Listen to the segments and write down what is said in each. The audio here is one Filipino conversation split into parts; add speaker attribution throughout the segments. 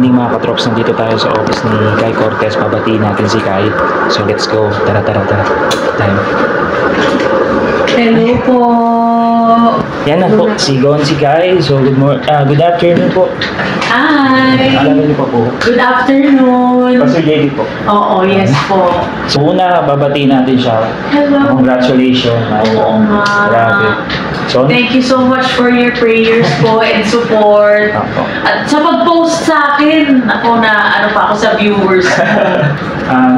Speaker 1: morning mga katrops, nandito tayo sa office ni Kai Cortez. Pabatiin natin si Kai. So let's go. Tara. Time.
Speaker 2: Hello po.
Speaker 1: Yan na po, si Kai. So good afternoon po.
Speaker 2: Hi.
Speaker 1: Alam niyo po.
Speaker 2: Good afternoon.
Speaker 1: Pastor JD po.
Speaker 2: Oo, yes po.
Speaker 1: So una, babatiin natin siya.
Speaker 2: Hello.
Speaker 1: Congratulations.
Speaker 2: Oo nga.
Speaker 1: Grabe. So,
Speaker 2: Thank you so much for your prayers po and support.
Speaker 1: Ako.
Speaker 2: At sa pag-post sa akin, ako na ano pa ako sa viewers mo.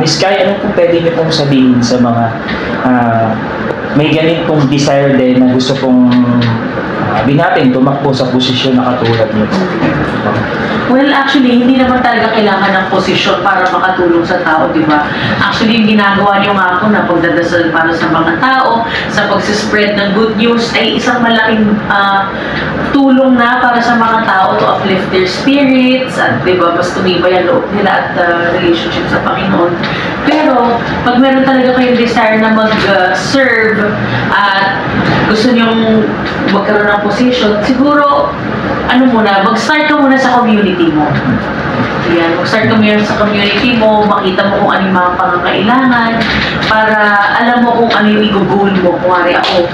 Speaker 1: Miss Kai, ano pong pwede niyo pong sabihin sa mga may ganitong desire din na gusto pong natin tumakbo sa posisyon na katulad niyo po?
Speaker 2: Well, actually, hindi naman talaga kailangan ng posisyon para makatulong sa tao, di ba? Actually, yung ginagawa niyo nga ako na pagdadasal para sa mga tao, sa pagsispread ng good news, ay isang malaking tulong na para sa mga tao to uplift their spirits, at di ba, mas tumibay ang loob nila at relationship sa Panginoon. Pero, pag meron talaga kayong desire na mag-serve at gusto niyong magkaroon ng position, siguro, mag-start ka muna sa community mo. Yan, mag-start ka muna sa community mo, makita mo kung ano yung mga pangangailangan, para alam mo kung ano yung i-goal mo. Kumari ako,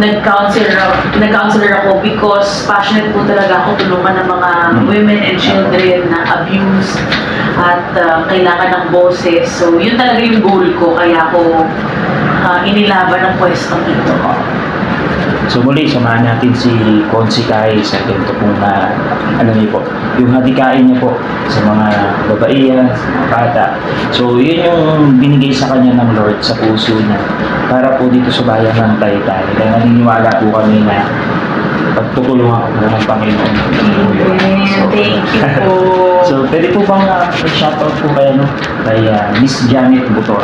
Speaker 2: nag-counselor ako because passionate po talaga ako tulungan ng mga women and children na abused at kailangan ng boses. So, yun talaga yung goal ko, kaya ako inilaban ang pwestong ito.
Speaker 1: So muli, samahan natin si Kai sa ganito pong po, yung hadikain niya po sa mga babaihan, sa mga bata. So yun yung binigay sa kanya ng Lord sa puso niya para po dito sa bayan ng Taytay. Kaya naniniwala po kami na pagtutulungan ko ng Panginoon.
Speaker 2: Thank you po.
Speaker 1: So pwede po bang shoutout po kay Miss Janet Butor?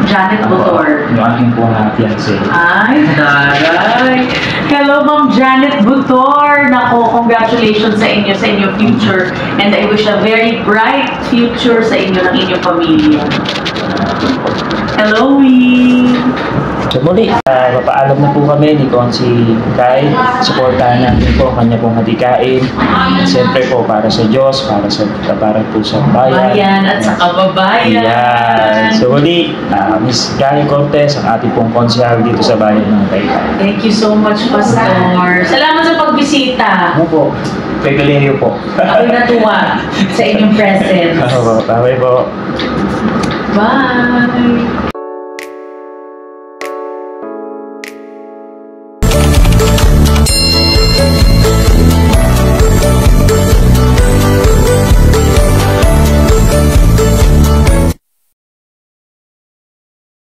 Speaker 2: Janet Butor.
Speaker 1: Yung aking pong fiancé.
Speaker 2: Ay, daray. Hello, Ma'am Janet Butor. Nako, congratulations sa inyong future. And I wish a very bright future sa inyo ng inyong pamilya. Hello, Wee.
Speaker 1: So muli, mapaalam na po kami ni Konsi Kai. Supportahan natin po kanya pong hadikain. Siyempre po para sa Diyos, para po sa bayan.
Speaker 2: Bayan at sa kababayan.
Speaker 1: Yan. So muli, Miss Kai Cortez, ang ating pong konsehal dito sa bayan ng Taytay.
Speaker 2: Thank you so much, Pastor. Salamat sa pagbisita.
Speaker 1: Ano po? Kay Galerio po.
Speaker 2: Ako'y natuwa sa inyong presence.
Speaker 1: Bye po.
Speaker 2: Bye.